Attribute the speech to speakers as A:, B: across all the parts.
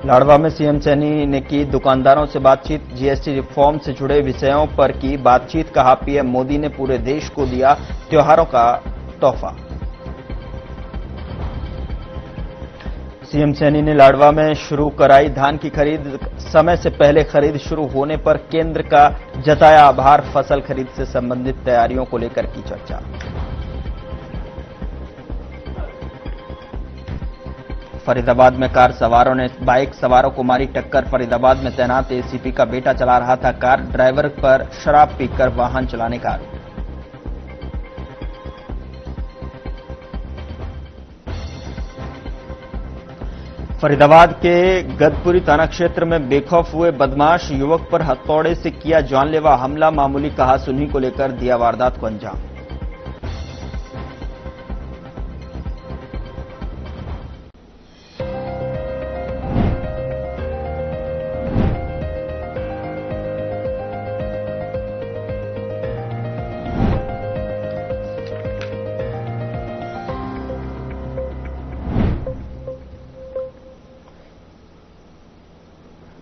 A: लाडवा में सीएम सैनी ने की दुकानदारों से बातचीत, जीएसटी रिफॉर्म से जुड़े विषयों पर की बातचीत। कहा पीएम मोदी ने पूरे देश को दिया त्योहारों का तोहफा। सीएम सैनी ने लाडवा में शुरू कराई धान की खरीद, समय से पहले खरीद शुरू होने पर केंद्र का जताया आभार। फसल खरीद से संबंधित तैयारियों को लेकर की चर्चा। फरीदाबाद में कार सवारों ने बाइक सवारों को मारी टक्कर। फरीदाबाद में तैनात एसीपी का बेटा चला रहा था कार, ड्राइवर पर शराब पीकर वाहन चलाने का आरोप। फरीदाबाद के गदपुरी थाना क्षेत्र में बेखौफ हुए बदमाश, युवक पर हथौड़े से किया जानलेवा हमला। मामूली कहासुनी को लेकर दिया वारदात को अंजाम।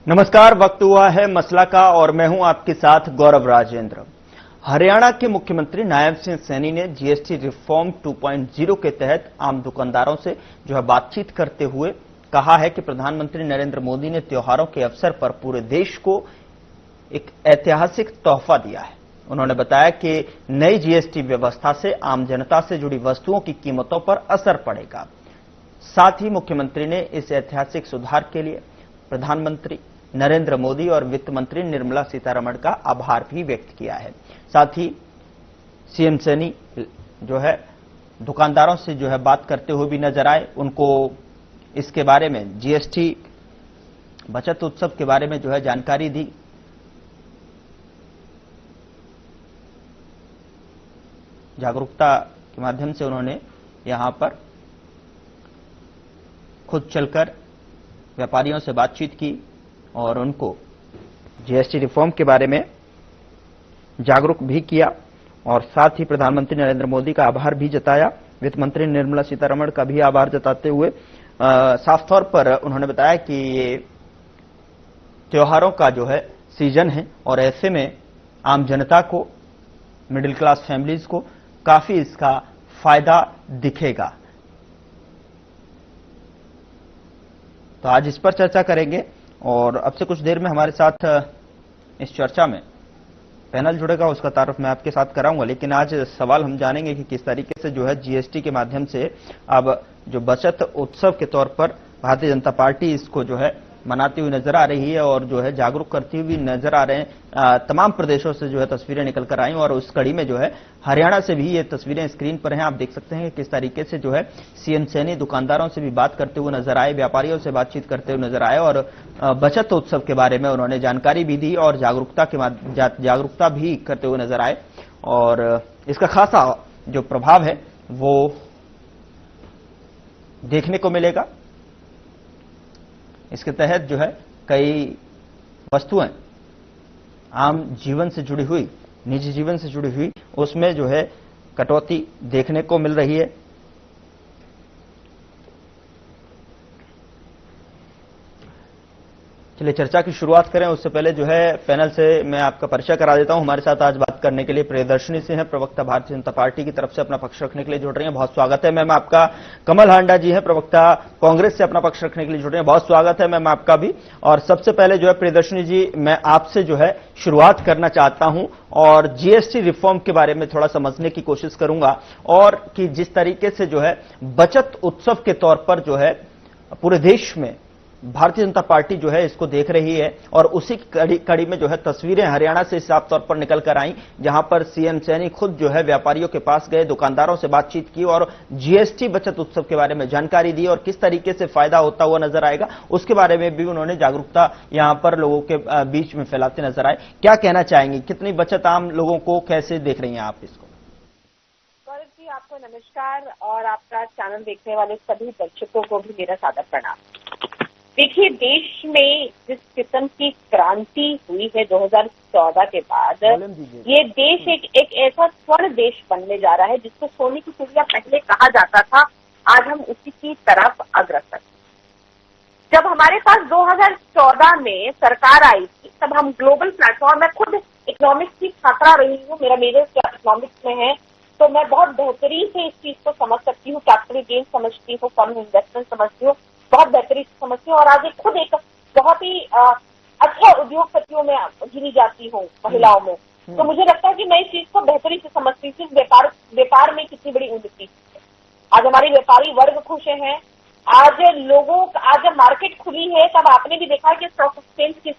A: नमस्कार, वक्त हुआ है मसला का और मैं हूं आपके साथ गौरव राजेंद्र। हरियाणा के मुख्यमंत्री नायब सिंह सैनी ने जीएसटी रिफॉर्म 2.0 के तहत आम दुकानदारों से जो है बातचीत करते हुए कहा है कि प्रधानमंत्री नरेंद्र मोदी ने त्योहारों के अवसर पर पूरे देश को एक ऐतिहासिक तोहफा दिया है। उन्होंने बताया कि नई जीएसटी व्यवस्था से आम जनता से जुड़ी वस्तुओं की कीमतों पर असर पड़ेगा। साथ ही मुख्यमंत्री ने इस ऐतिहासिक सुधार के लिए प्रधानमंत्री नरेंद्र मोदी और वित्त मंत्री निर्मला सीतारमण का आभार भी व्यक्त किया है। साथ ही सीएम सैनी जो है दुकानदारों से जो है बात करते हुए भी नजर आए। उनको इसके बारे में जीएसटी बचत उत्सव के बारे में जो है जानकारी दी। जागरूकता के माध्यम से उन्होंने यहां पर खुद चलकर व्यापारियों से बातचीत की और उनको जीएसटी रिफॉर्म के बारे में जागरूक भी किया और साथ ही प्रधानमंत्री नरेंद्र मोदी का आभार भी जताया। वित्त मंत्री निर्मला सीतारमण का भी आभार जताते हुए साफ तौर पर उन्होंने बताया कि ये त्योहारों का जो है सीजन है और ऐसे में आम जनता को, मिडिल क्लास फैमिलीज को काफी इसका फायदा दिखेगा। तो आज इस पर चर्चा करेंगे और अब से कुछ देर में हमारे साथ इस चर्चा में पैनल जुड़ेगा, उसका तारुफ मैं आपके साथ कराऊंगा। लेकिन आज सवाल हम जानेंगे कि किस तरीके से जो है जीएसटी के माध्यम से अब जो बचत उत्सव के तौर पर भारतीय जनता पार्टी इसको जो है मनाती हुई नजर आ रही है और जो है जागरूक करती हुई नजर आ रहे हैं। तमाम प्रदेशों से जो है तस्वीरें निकल कर आई और उस कड़ी में जो है हरियाणा से भी ये तस्वीरें स्क्रीन पर हैं। आप देख सकते हैं कि किस तरीके से जो है सीएम सैनी दुकानदारों से भी बात करते हुए नजर आए, व्यापारियों से बातचीत करते हुए नजर आए और बचत उत्सव के बारे में उन्होंने जानकारी भी दी और जागरूकता भी करते हुए नजर आए। और इसका खासा जो प्रभाव है वो देखने को मिलेगा। इसके तहत जो है कई वस्तुएं आम जीवन से जुड़ी हुई, निजी जीवन से जुड़ी हुई, उसमें जो है कटौती देखने को मिल रही है। चलिए चर्चा की शुरुआत करें। उससे पहले जो है पैनल से मैं आपका परिचय करा देता हूं। हमारे साथ आज बात करने के लिए प्रियदर्शनी से हैं, प्रवक्ता भारतीय जनता पार्टी की तरफ से अपना पक्ष रखने के लिए जुड़ रही हैं। बहुत स्वागत है मैम आपका। कमल हांडा जी है, प्रवक्ता कांग्रेस से अपना पक्ष रखने के लिए जुड़ रहे हैं। बहुत स्वागत है मैम आपका भी। और सबसे पहले जो है प्रियदर्शनी जी, मैं आपसे जो है शुरुआत करना चाहता हूं और जीएसटी रिफॉर्म के बारे में थोड़ा समझने की कोशिश करूंगा और कि जिस तरीके से जो है बचत उत्सव के तौर पर जो है पूरे देश में भारतीय जनता पार्टी जो है इसको देख रही है और उसी कड़ी में जो है तस्वीरें हरियाणा से साफ तौर पर निकल कर आई, जहां पर सीएम सैनी खुद जो है व्यापारियों के पास गए, दुकानदारों से बातचीत की और जीएसटी बचत उत्सव के बारे में जानकारी दी और किस तरीके से फायदा होता हुआ नजर आएगा उसके बारे में भी उन्होंने जागरूकता यहां पर लोगों के बीच में फैलाते नजर आए। क्या कहना चाहेंगे, कितनी बचत आम लोगों को कैसे देख रही हैं आप इसको?
B: गौरव जी, आपको नमस्कार और आपका चैनल देखने वाले सभी दर्शकों को भी मेरा सादर प्रणाम। देखिए, देश में जिस किस्म की क्रांति हुई है 2014 के बाद, ये देश एक ऐसा स्वर्ण देश बनने जा रहा है जिसको सोने की चिड़िया पहले कहा जाता था। आज हम उसी की तरफ अग्रसर। जब हमारे पास 2014 में सरकार आई थी, तब हम ग्लोबल प्लेटफॉर्म, मैं खुद इकोनॉमिक्स की छात्रा रही हूँ, मेरा मेजर इकोनॉमिक्स में है, तो मैं बहुत बेहतरीन से इस चीज को समझ सकती हूँ, कैपिटल गेन समझती हूँ, फॉरेन इन्वेस्टमेंट समझती हूँ, बहुत बेहतरीन से समझती हूँ, और आज खुद एक बहुत ही अच्छा उद्योगपतियों में गिनी जाती हूँ, महिलाओं में। तो मुझे लगता है कि मैं इस चीज को बेहतरीन से समझती हूँ, व्यापार में कितनी बड़ी उन्नति है। आज हमारे व्यापारी वर्ग खुश हैं, आज जब मार्केट खुली है तब आपने भी देखा कि स्टॉक एक्सचेंज किस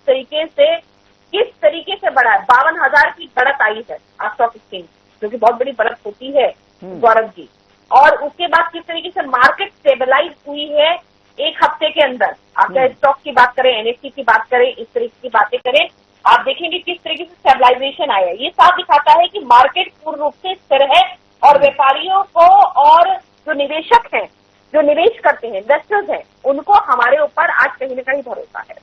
B: तरीके से बढ़ा है। 52,000 की बढ़त आई है आज स्टॉक एक्सचेंज, जो कि बहुत बड़ी बढ़त होती है गौरव जी। और उसके बाद किस तरीके से मार्केट स्टेबलाइज हुई है एक हफ्ते के अंदर। आप चाहे स्टॉक की बात करें, एनएफटी की बात करें, इस तरीके की बातें करें, आप देखेंगे किस तरीके से स्टेबलाइजेशन आया है। ये साफ दिखाता है कि मार्केट पूर्ण रूप से स्थिर है और व्यापारियों को और जो निवेशक हैं, जो निवेश करते हैं, इन्वेस्टर्स हैं, उनको हमारे ऊपर आज कहीं न कहीं भरोसा है।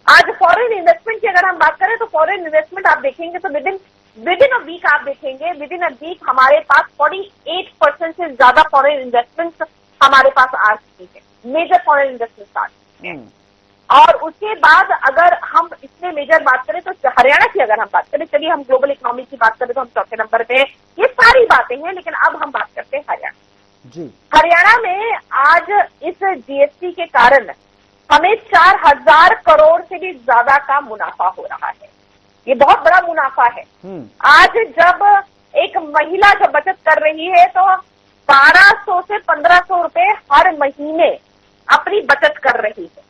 B: आज फॉरेन इन्वेस्टमेंट की अगर हम बात करें तो फॉरेन इन्वेस्टमेंट आप देखेंगे तो विद इन अ वीक आप देखेंगे, विद इन अ वीक हमारे पास 48% से ज्यादा फॉरेन इन्वेस्टमेंट हमारे पास आ चुकी है, मेजर फॉरेन इन्वेस्टमेंट आ चुकी है। और उसके बाद अगर हम इसमें मेजर बात करें तो हरियाणा की अगर हम बात करें, चलिए हम ग्लोबल इकोनॉमी की बात करें तो हम चौथे नंबर पे हैं। ये सारी बातें हैं, लेकिन अब हम बात करते हैं हरियाणा जी। हरियाणा में आज इस जीएसटी के कारण हमें 4,000 करोड़ से भी ज्यादा का मुनाफा हो रहा है। ये बहुत बड़ा मुनाफा है। आज जब एक महिला जब बचत कर रही है तो 1200 से 1500 रुपए हर महीने अपनी बचत कर रही है।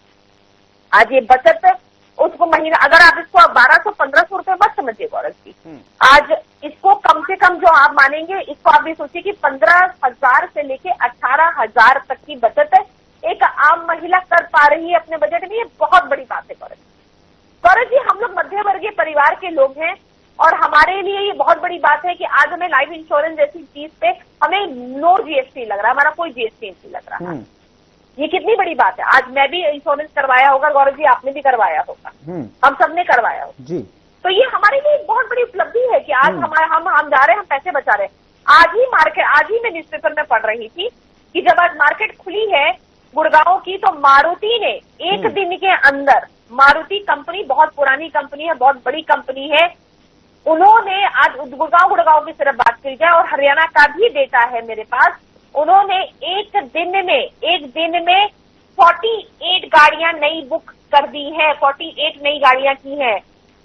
B: आज ये बचत उसको महीना, अगर आप इसको 1200-1500 रुपए मत समझिए गौरव जी, आज इसको कम से कम जो आप मानेंगे, इसको आप भी सोचिए कि 15,000 से लेके 18,000 तक की बचत एक आम महिला कर पा रही है अपने बजट में। ये बहुत बड़ी बात है गौरव जी। हम लोग मध्य वर्गीय परिवार के लोग हैं और हमारे लिए ये बहुत बड़ी बात है कि आज हमें लाइफ इंश्योरेंस जैसी चीज पे हमें नो जीएसटी लग रहा है, हमारा कोई जीएसटी नहीं लग रहा है। ये कितनी बड़ी बात है। आज मैं भी इंश्योरेंस करवाया होगा गौरव जी, आपने भी करवाया होगा, हम सबने करवाया होगा जी। तो ये हमारे लिए एक बहुत बड़ी उपलब्धि है कि आज हम जा रहे हैं, हम पैसे बचा रहे हैं। आज ही मैं न्यूज़पेपर में पढ़ रही थी कि जब आज मार्केट खुली है गुड़गांव की, तो मारुति ने एक दिन के अंदर, मारुति कंपनी बहुत पुरानी कंपनी है, बहुत बड़ी कंपनी है, उन्होंने आज गुड़गांव की सिर्फ बात की जाए और हरियाणा का भी डेटा है मेरे पास, उन्होंने एक दिन में 48 गाड़ियां नई बुक कर दी है, 48 नई गाड़ियां की हैं।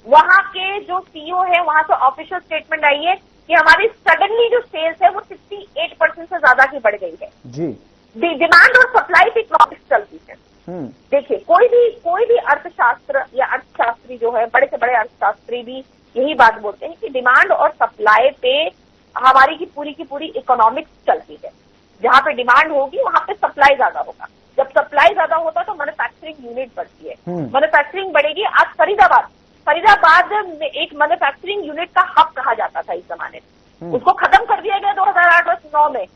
B: वहां के जो सीईओ है, वहां से ऑफिशियल स्टेटमेंट आई है कि हमारी सडनली जो सेल्स है वो 68% से ज्यादा की बढ़ गई है जी। डिमांड और सप्लाई की इकोनॉमिक्स चलती है। देखिए कोई भी अर्थशास्त्र या अर्थशास्त्री जो है, बड़े से बड़े अर्थशास्त्री भी यही बात बोलते हैं कि डिमांड और सप्लाई पे हमारी की पूरी इकोनॉमिक्स चलती है। जहां पे डिमांड होगी वहां पे सप्लाई ज्यादा होगा। जब सप्लाई ज्यादा होता है तो मैन्युफैक्चरिंग यूनिट बढ़ती है, मैन्युफैक्चरिंग बढ़ेगी। आज फरीदाबाद एक मैन्युफैक्चरिंग यूनिट का हब कहा जाता था इस जमाने में, उसको खत्म कर दिया गया 2008-9 में।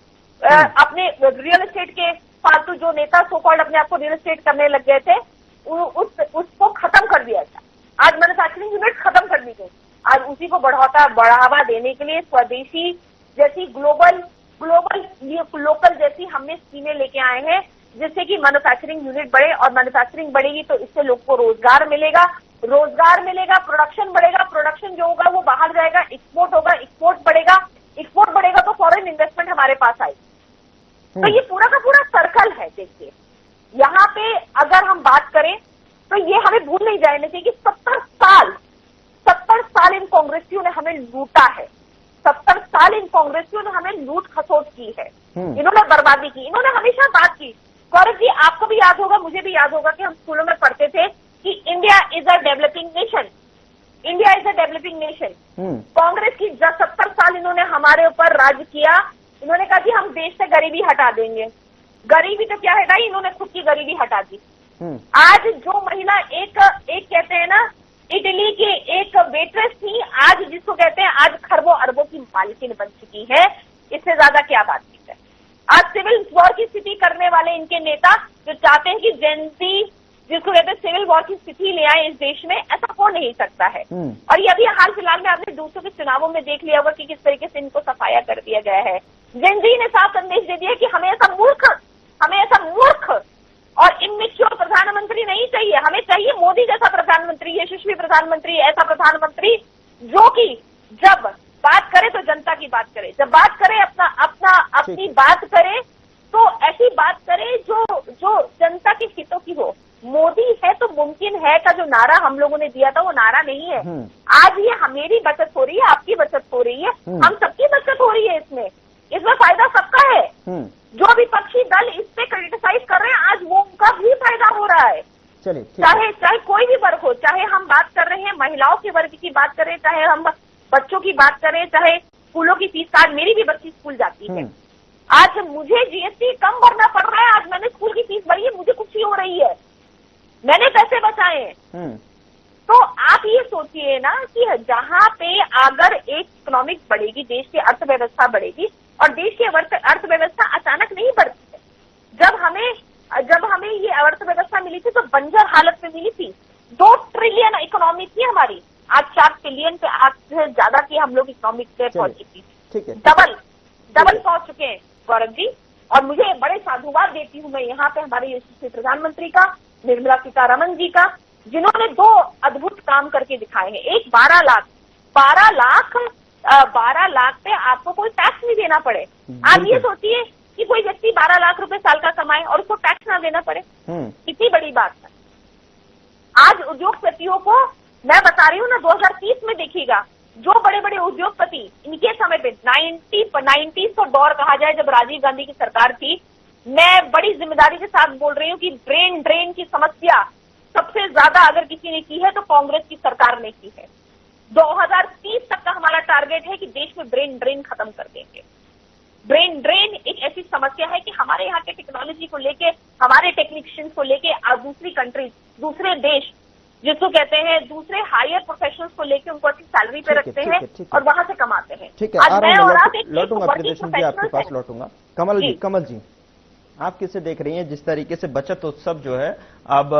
B: अपने रियल एस्टेट के फालतू जो नेता सो कॉल्ड अपने आप को रियल एस्टेट करने लग गए थे, उसको खत्म कर दिया गया। आज मैन्युफैक्चरिंग यूनिट खत्म कर दी गई। आज उसी को बढ़ावा देने के लिए स्वदेशी जैसी ग्लोबल लोकल जैसी हमने स्कीमें लेके आए हैं, जिससे कि मैन्युफैक्चरिंग यूनिट बढ़े, और मैन्युफैक्चरिंग बढ़ेगी तो इससे लोगों को रोजगार मिलेगा, प्रोडक्शन बढ़ेगा, प्रोडक्शन जो होगा वो बाहर जाएगा, एक्सपोर्ट होगा, एक्सपोर्ट बढ़ेगा तो फॉरेन इन्वेस्टमेंट हमारे पास आएगी। तो ये पूरा का पूरा सर्कल है। देखिए यहाँ पे अगर हम बात करें तो ये हमें भूल नहीं जाने चाहिए कि 70 साल इन कांग्रेसियों ने हमें लूटा है। 70 साल इन कांग्रेसियों ने हमें लूट खसोट की है, इन्होंने बर्बादी की। इन्होंने हमेशा बात की, गौरव जी आपको भी याद होगा, मुझे भी याद होगा कि हम स्कूलों में पढ़ते थे कि India is a developing nation. Congress की 70 साल इन्होंने हमारे ऊपर राज किया। इन्होंने कहा कि हम देश से गरीबी हटा देंगे। गरीबी तो क्या हटाई, इन्होंने खुद की गरीबी हटा दी। आज जो महिला एक कहते हैं ना, इटली की एक वेट्रेस थी, आज जिसको कहते हैं आज खरबों अरबों की मालकिन बन चुकी है। इससे ज्यादा क्या बातचीत है। आज सिविल वॉर की स्थिति करने वाले इनके नेता जो चाहते हैं कि जेनजी जिसको कहते हैं सिविल वॉर की स्थिति ले आए इस देश में, ऐसा हो नहीं सकता है। और ये अभी हाल फिलहाल में आपने दूसरों के चुनावों में देख लिया होगा कि किस तरीके से इनको सफाया कर दिया गया है। जेनजी ने साफ संदेश दे दिया कि हमें ऐसा मूर्ख और इमेच्योर प्रधानमंत्री नहीं चाहिए, हमें चाहिए मोदी जैसा प्रधानमंत्री, यशस्वी प्रधानमंत्री, ऐसा प्रधानमंत्री जो कि जब बात करे तो जनता की बात करे, जब बात करे अपनी बात करे तो ऐसी बात करे जो जनता के हितों की हो। मोदी है तो मुमकिन है का जो नारा हम लोगों ने दिया था वो नारा नहीं है। आज ये मेरी बचत हो रही है, आपकी बचत हो रही है, हम सबकी बचत हो रही है, इसमें फायदा सबका है। जो विपक्षी दल इस पे क्रिटिसाइज कर रहे हैं आज वो उनका भी फायदा हो रहा है।
A: चलिए,
B: चाहे कोई भी वर्ग हो, चाहे हम बात कर रहे हैं महिलाओं के वर्ग की बात करें, चाहे हम बच्चों की बात करें, चाहे स्कूलों की फीस, आज मेरी भी बच्ची स्कूल जाती है, आज मुझे जीएसटी कम भरना पड़ रहा है, आज मैंने स्कूल की फीस भरी है, मुझे खुशी हो रही है, मैंने पैसे बचाए हैं। तो आप ये सोचिए ना कि जहां पे अगर एक इकोनॉमिक बढ़ेगी, देश की अर्थव्यवस्था बढ़ेगी, और देश की अर्थव्यवस्था अचानक नहीं बढ़ती है। जब हमें ये अर्थव्यवस्था मिली थी तो बंजर हालत में मिली थी। 2 ट्रिलियन इकोनॉमी थी हमारी, आज 4 ट्रिलियन पे, आज से ज्यादा की हम लोग इकोनॉमिक पे पहुंच चुकी थी। डबल पहुंच चुके हैं गौरव जी। और मुझे बड़े साधुवाद देती हूं मैं यहाँ पे हमारे यशस्वी प्रधानमंत्री का, निर्मला सीतारमण जी का, जिन्होंने 2 अद्भुत काम करके दिखाए हैं। एक 12 लाख पे आपको कोई टैक्स नहीं देना पड़े। आप ये सोचिए कि कोई व्यक्ति 12 लाख रुपए साल का कमाए और उसको टैक्स ना देना पड़े, कितनी बड़ी बात है। आज उद्योगपतियों को मैं बता रही हूँ ना, 2030 में देखिएगा जो बड़े बड़े उद्योगपति इनके समय पे 90s का दौर कहा जाए जब राजीव गांधी की सरकार थी, मैं बड़ी जिम्मेदारी के साथ बोल रही हूँ कि ब्रेन ड्रेन की समस्या सबसे ज्यादा अगर किसी ने की है तो कांग्रेस की सरकार ने की है। 2030 तक का हमारा टारगेट है कि देश में ब्रेन ड्रेन खत्म कर देंगे। ब्रेन ड्रेन एक ऐसी समस्या है कि हमारे यहाँ के टेक्नोलॉजी को लेके, हमारे टेक्नीशियंस को लेके दूसरी कंट्रीज, दूसरे देश जिसको कहते हैं दूसरे हायर प्रोफेशनल्स को लेके उनको अच्छी सैलरी पे रखते हैं और वहां से कमाते हैं।
A: ठीक है, लौटूंगा प्रियदर्शन जी, आपके पास लौटूंगा। कमल जी, आप किसे देख रही हैं जिस तरीके से बचत उत्सव जो है अब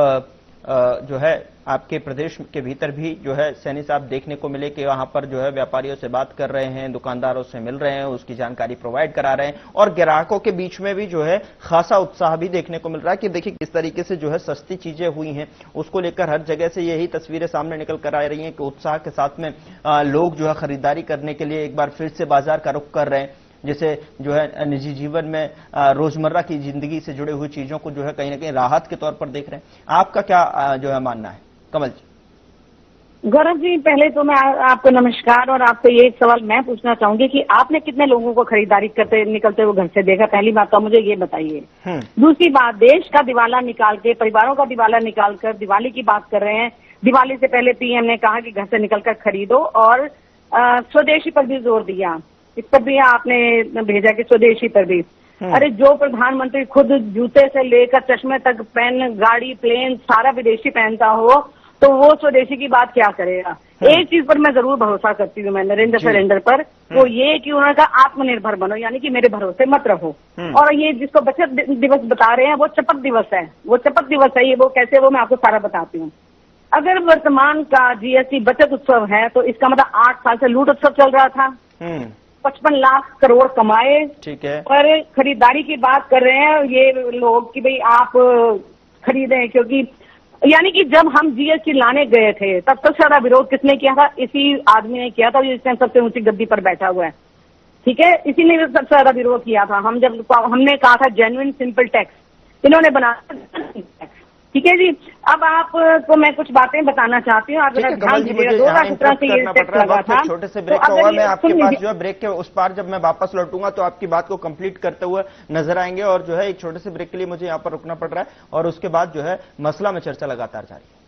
A: जो है आपके प्रदेश के भीतर भी जो है सैनी साहब देखने को मिले कि वहां पर जो है व्यापारियों से बात कर रहे हैं, दुकानदारों से मिल रहे हैं, उसकी जानकारी प्रोवाइड करा रहे हैं, और ग्राहकों के बीच में भी जो है खासा उत्साह भी देखने को मिल रहा है कि देखिए किस तरीके से जो है सस्ती चीजें हुई हैं, उसको लेकर हर जगह से यही तस्वीरें सामने निकल कर आ रही हैं कि उत्साह के साथ में लोग जो है खरीदारी करने के लिए एक बार फिर से बाजार का रुख कर रहे हैं, जिसे जो है निजी जीवन में रोजमर्रा की जिंदगी से जुड़े हुई चीजों को जो है कहीं ना कहीं राहत के तौर पर देख रहे हैं। आपका क्या जो है मानना है कमल जी?
C: गौरव जी, पहले तो मैं आपको नमस्कार, और आपसे ये एक सवाल मैं पूछना चाहूंगी कि आपने कितने लोगों को खरीदारी करते निकलते हुए घर से देखा? पहली बात तो मुझे ये बताइए। दूसरी बात, देश का दिवाला निकाल के, परिवारों का दिवाला निकाल कर दिवाली की बात कर रहे हैं। दिवाली से पहले पीएम ने कहा कि घर से निकलकर खरीदो, और स्वदेशी पर भी जोर दिया। इस पर भी आपने भेजा कि स्वदेशी पर भी। अरे जो प्रधानमंत्री खुद जूते से लेकर चश्मे तक, पेन, गाड़ी, प्लेन सारा विदेशी पहनता हो, तो वो स्वदेशी की बात क्या करेगा? एक चीज पर मैं जरूर भरोसा करती हूँ, मैं नरेंद्र पर, वो ये कि उन्होंने कहा आत्मनिर्भर बनो, यानी कि मेरे भरोसे मत रहो। और ये जिसको बचत दिवस बता रहे हैं वो चपक दिवस है, वो चपक दिवस है। ये वो कैसे, वो मैं आपको सारा बताती हूँ। अगर वर्तमान का जीएसटी बचत उत्सव है तो इसका मतलब 8 साल से लूट उत्सव चल रहा था। 55 लाख करोड़ कमाए, ठीक है, और खरीदारी की बात कर रहे हैं ये लोग कि भाई आप खरीदें, क्योंकि यानी कि जब हम जीएसटी लाने गए थे तब सबसे ज्यादा विरोध किसने किया था? इसी आदमी ने किया था, इस टाइम सबसे ऊंची गद्दी पर बैठा हुआ है, ठीक है, इसी ने सबसे ज्यादा विरोध किया था। हमने कहा था जेन्युइन सिंपल टैक्स, इन्होंने बनाया, ठीक है जी। अब आपको मैं कुछ बातें बताना चाहती हूँ, आप ध्यान दीजिएगा। 2017 से ये टैक्स लगा था।
A: छोटे से ब्रेक का हुआ, मैं आपके पास जो है ब्रेक के उस पार जब मैं वापस लौटूंगा तो आपकी बात को कंप्लीट करते हुए नजर आएंगे, और जो है एक छोटे से ब्रेक के लिए मुझे यहाँ पर रुकना पड़ रहा है, और उसके बाद जो है मसला में चर्चा लगातार जारी है।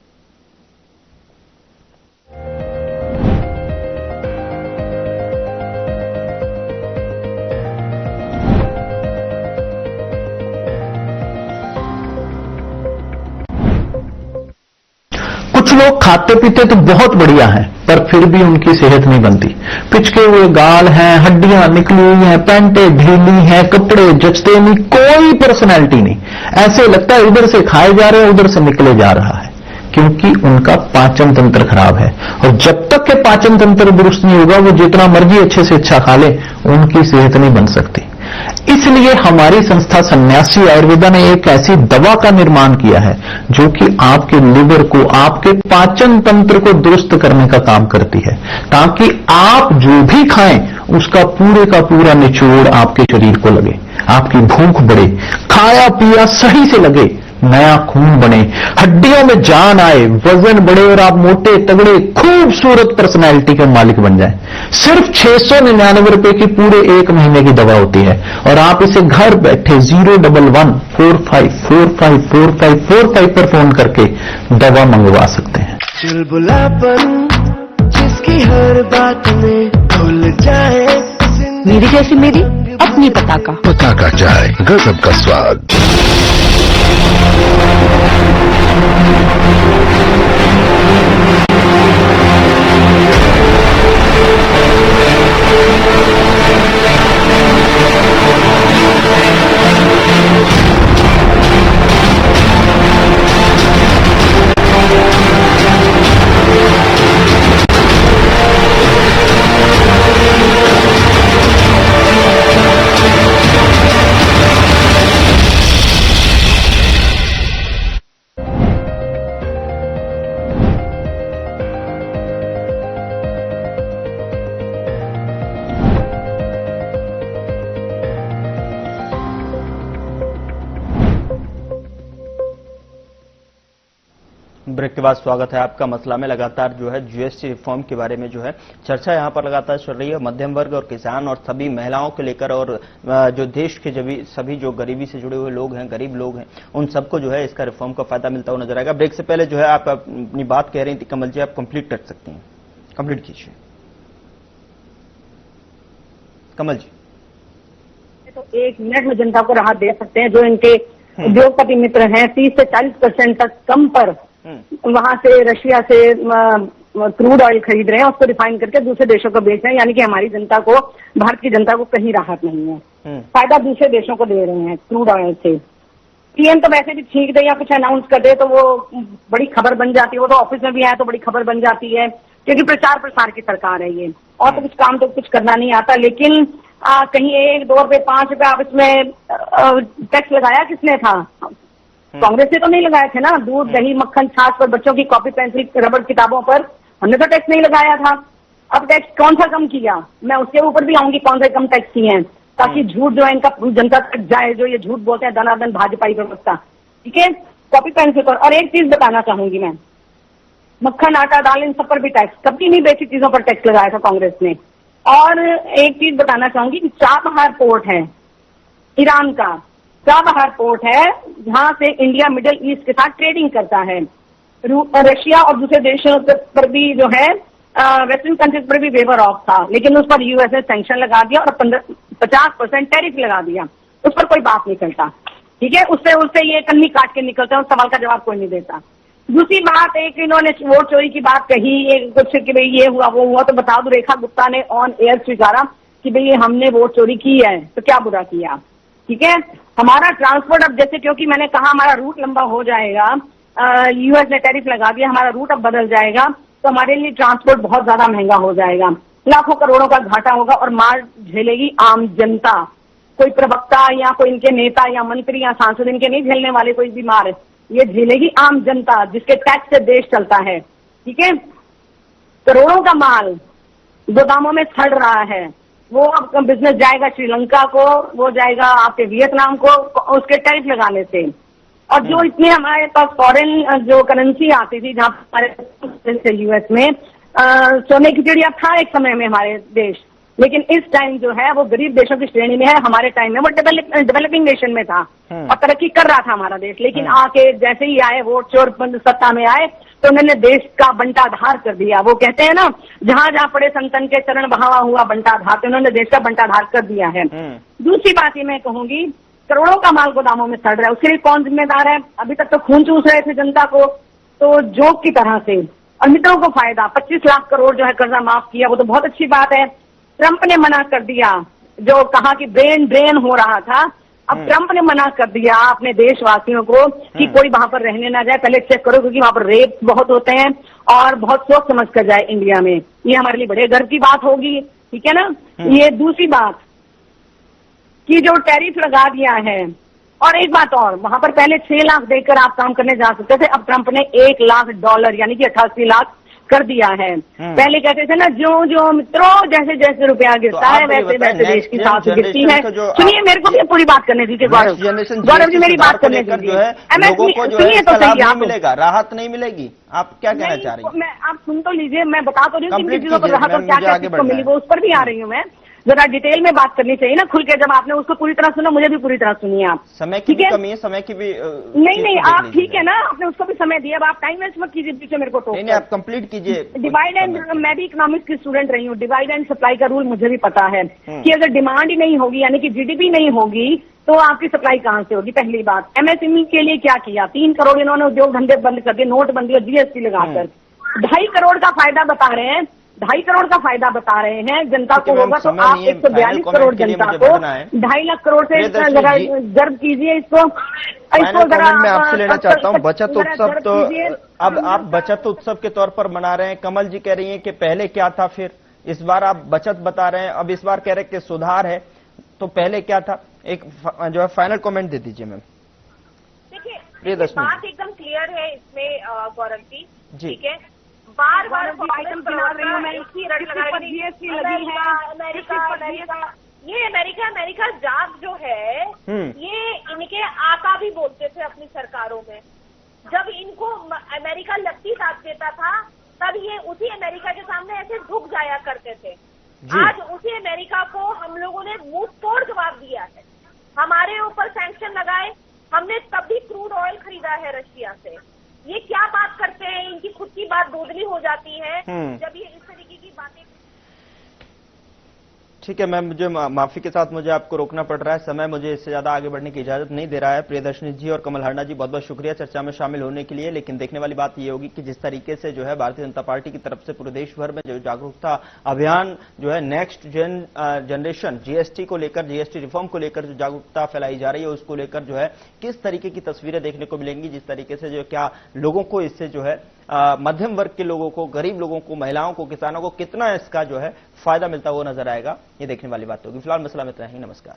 D: कुछ लोग खाते पीते तो बहुत बढ़िया हैं, पर फिर भी उनकी सेहत नहीं बनती। पिचके हुए गाल हैं, हड्डियां निकली हुई हैं, पैंटें ढीली हैं, कपड़े जचते नहीं, कोई पर्सनैलिटी नहीं। ऐसे लगता है इधर से खाए जा रहे हैं, उधर से निकले जा रहा है, क्योंकि उनका पाचन तंत्र खराब है। और जब तक के पाचन तंत्र दुरुस्त नहीं होगा, वो जितना मर्जी अच्छे से अच्छा खा ले, उनकी सेहत नहीं बन सकती। इसलिए हमारी संस्था सन्यासी आयुर्वेदा ने एक ऐसी दवा का निर्माण किया है जो कि आपके लिवर को, आपके पाचन तंत्र को दुरुस्त करने का काम करती है, ताकि आप जो भी खाएं उसका पूरे का पूरा निचोड़ आपके शरीर को लगे, आपकी भूख बढ़े, खाया पिया सही से लगे, नया खून बने, हड्डियों में जान आए, वजन बढ़े और आप मोटे तगड़े खूबसूरत पर्सनैलिटी के मालिक बन जाएं। सिर्फ 699 रुपए की पूरे 1 महीने की दवा होती है और आप इसे घर बैठे 01145454545 पर फोन करके दवा मंगवा सकते हैं।
E: चुलबुलापन जिसकी हर बात में भूल जाए,
C: मेरी जैसी मेरी अपनी पताका।
F: पताका चाय, गजब का स्वाद।
A: ब्रेक के बाद स्वागत है आपका। मसला में लगातार जो है जीएसटी रिफॉर्म के बारे में जो है चर्चा यहां पर लगातार चल रही है। मध्यम वर्ग और किसान और सभी महिलाओं को लेकर और जो देश के सभी जो गरीबी से जुड़े हुए लोग हैं, गरीब लोग हैं, उन सबको जो है इसका रिफॉर्म का फायदा मिलता हुआ नजर आएगा। ब्रेक से पहले जो है आप अपनी बात कह रही थी कमल जी, आप कंप्लीट कर सकती हैं, कंप्लीट कीजिए कमल जी।
C: तो 1 मिनट में जनता को राहत दे सकते हैं। जो इनके उद्योगपति मित्र हैं 30 से 40% तक कम पर वहां से रशिया से क्रूड ऑयल खरीद रहे हैं, उसको रिफाइन करके दूसरे देशों को बेच रहे हैं। यानी कि हमारी जनता को, भारत की जनता को कहीं राहत नहीं है, फायदा दूसरे देशों को दे रहे हैं क्रूड ऑयल से। पीएम तो वैसे भी छींक दे या कुछ अनाउंस कर दे तो वो बड़ी खबर बन जाती है। वो तो ऑफिस में भी आए तो बड़ी खबर बन जाती है, क्योंकि प्रचार प्रसार की सरकार है ये, और तो कुछ काम तो कुछ करना नहीं आता। लेकिन कहीं 1, 2 रुपए, 5 रुपए आप इसमें टैक्स लगाया किसने था? कांग्रेस ने तो नहीं लगाए थे ना। दूध, दही, मक्खन, छाछ पर, बच्चों की कॉपी, पेंसिल, रबड़, किताबों पर हमने तो टैक्स नहीं लगाया था। अब टैक्स कौन सा कम किया? मैं उसके ऊपर भी आऊंगी कौन से कम टैक्स किए हैं, ताकि झूठ जो है इनका जनता तक जाए, जो ये झूठ बोलते हैं दनादन भाजपाई प्रवक्ता। ठीक है, कॉपी पेंसिल पर। और एक चीज बताना चाहूंगी मैं, मक्खन, आटा, दाल, इन सब पर भी टैक्स, कभी नहीं बेसिक चीजों पर टैक्स लगाया था कांग्रेस ने। और एक चीज बताना चाहूंगी कि चाबहार पोर्ट है ईरान का, चाबहार पोर्ट है जहां से इंडिया मिडिल ईस्ट के साथ ट्रेडिंग करता है। रशिया और दूसरे देशों पर भी जो है वेस्टर्न कंट्रीज पर भी वेवर ऑफ था, लेकिन उस पर यूएस ने सैंक्शन लगा दिया और 50% टैरिफ लगा दिया। उस पर कोई बात नहीं करता। ठीक है, उससे ये कन्नी काट के निकलते हैं, उस सवाल का जवाब कोई नहीं देता। दूसरी बात, एक इन्होंने वोट चोरी की बात कही, एक कुछ कि भाई ये हुआ वो हुआ, तो बता दो रेखा गुप्ता ने ऑन एयर स्वीकारा कि भाई हमने वोट चोरी की है, तो क्या बुरा किया। ठीक है, हमारा ट्रांसपोर्ट अब जैसे, क्योंकि मैंने कहा हमारा रूट लंबा हो जाएगा, यूएस ने टैरिफ लगा दिया, हमारा रूट अब बदल जाएगा, तो हमारे लिए ट्रांसपोर्ट बहुत ज्यादा महंगा हो जाएगा, लाखों करोड़ों का घाटा होगा और मार झेलेगी आम जनता। कोई प्रवक्ता या कोई इनके नेता या मंत्री या सांसद इनके नहीं झेलने वाले, कोई भी मार ये झेलेगी आम जनता, जिसके टैक्स से देश चलता है। ठीक है, करोड़ों का माल गोदामों में सड़ रहा है, वो अब बिजनेस जाएगा श्रीलंका को, वो जाएगा आपके वियतनाम को, उसके टैरिफ लगाने से। और जो इतने हमारे पास फॉरेन जो करेंसी आती थी, जहां हमारे यूएस में सोने की चिड़िया था एक समय में हमारे देश, लेकिन इस टाइम जो है वो गरीब देशों की श्रेणी में है। हमारे टाइम में वो डेवलपिंग नेशन में था और तरक्की कर रहा था हमारा देश, लेकिन आके जैसे ही आए वोट चोर सत्ता में आए तो उन्होंने देश का बंटाधार कर दिया। वो कहते हैं ना, जहां जहां पड़े संतन के चरण बहावा हुआ बंटाधार, तो उन्होंने देश का बंटाधार कर दिया है। दूसरी बात ये मैं कहूंगी, करोड़ों का माल गोदामों में सड़ रहा है, उसके लिए कौन जिम्मेदार है? अभी तक तो खून चूस रहे थे जनता को, तो जोक की तरह से। और मित्रों को फायदा, 25 लाख करोड़ जो है कर्जा माफ किया, वो तो बहुत अच्छी बात है। ट्रंप ने मना कर दिया, जो कहा कि ब्रेन ड्रेन हो रहा था, अब ट्रंप ने मना कर दिया अपने देशवासियों को कि कोई वहां पर रहने ना जाए, पहले चेक करो, क्योंकि वहां पर रेप बहुत होते हैं और बहुत सोच समझ कर जाए इंडिया में। ये हमारे लिए बड़े गर्व की बात होगी। ठीक है ना। ये दूसरी बात, कि जो टैरिफ लगा दिया है, और एक बात और, वहां पर पहले 6 लाख देकर आप काम करने जा सकते थे, अब ट्रंप ने $1 लाख यानी कि 88 लाख कर दिया है। पहले कहते थे ना, जो मित्रों जैसे जैसे रुपया गिरता है वैसे वैसे देश की सांस गिरती है। सुनिए, मेरे को भी पूरी बात करने दीजिए गौरव जी, मेरी बात करने दीजिए। सुनिए तो सही, आप
A: मिलेगा, राहत नहीं मिलेगी, आप क्या कहना चाह रही हैं?
C: आप सुन तो लीजिए, मैं बता तो रही हूँ किन चीजों पर राहत और क्या क्या किसको मिली, वो उस पर भी आ रही हूँ मैं। जरा डिटेल में बात करनी चाहिए ना, खुल के। जब आपने उसको पूरी तरह सुना, मुझे भी पूरी तरह सुनिए आप।
A: समय की भी कमी है, समय की भी
C: नहीं, आप ठीक है ना, आपने उसको भी समय दिया। अब आप टाइम वेस्ट मत कीजिए पीछे मेरे को तो।
A: नहीं, आप कंप्लीट कीजिए।
C: डिवाइड एंड, मैं भी इकोनॉमिक्स की स्टूडेंट रही हूँ, डिवाइड एंड सप्लाई का रूल मुझे भी पता है कि अगर डिमांड ही नहीं होगी, यानी कि जीडीपी नहीं होगी, तो आपकी सप्लाई कहां से होगी? पहली बात। एमएसएमई के लिए क्या किया? 3 करोड़ इन्होंने उद्योग धंधे बंद करके, नोटबंदी और जीएसटी लगाकर 2.5 करोड़ का फायदा बता रहे हैं। 2.5 करोड़ का फायदा बता रहे हैं जनता को होगा, तो आप 142 करोड़ जनता को 2.5 लाख करोड़ से जरा जर्ब कीजिए इसको।
A: मैं आपसे लेना चाहता हूं, बचत उत्सव तो अब आप बचत उत्सव के तौर पर मना रहे हैं। कमल जी कह रही हैं कि पहले क्या था, फिर इस बार आप बचत बता रहे हैं, अब इस बार कह रहे हैं कि सुधार है, तो पहले क्या था? एक जो है फाइनल कमेंट दे दीजिए मैम।
B: देखिए, बात एकदम क्लियर है इसमें गौरव जी, ठीक है। बार बार आइटम बना रही हूँ मैं, इसकी रट लगा रही है, अमेरिका जाग जो है, ये इनके आका भी बोलते थे अपनी सरकारों में। जब इनको अमेरिका लगती दाद देता था, तब ये उसी अमेरिका के सामने ऐसे झुक जाया करते थे। आज उसी अमेरिका को हम लोगों ने मुंह तोड़ जवाब दिया है। हमारे ऊपर सैंक्शन लगाए, हमने तब भी क्रूड ऑयल खरीदा है रशिया से। ये क्या बात करते हैं, इनकी खुद की बात धुंधली हो जाती है जब ये इस तरीके की बातें।
A: ठीक है मैम, मुझे माफी के साथ मुझे आपको रोकना पड़ रहा है, समय मुझे इससे ज्यादा आगे बढ़ने की इजाजत नहीं दे रहा है। प्रियदर्शनी जी और कमल हांडा जी, बहुत बहुत शुक्रिया चर्चा में शामिल होने के लिए। लेकिन देखने वाली बात ये होगी कि जिस तरीके से जो है भारतीय जनता पार्टी की तरफ से पूरे देश भर में जो जागरूकता अभियान जो है नेक्स्ट जनरेशन जीएसटी को लेकर, जीएसटी रिफॉर्म को लेकर जो जागरूकता फैलाई जा रही है, उसको लेकर जो है किस तरीके की तस्वीरें देखने को मिलेंगी, जिस तरीके से जो क्या लोगों को इससे जो है मध्यम वर्ग के लोगों को, गरीब लोगों को, महिलाओं को, किसानों को कितना इसका जो है फायदा मिलता हुआ नजर आएगा, ये देखने वाली बात होगी। फिलहाल मसला में इतना ही। नमस्कार।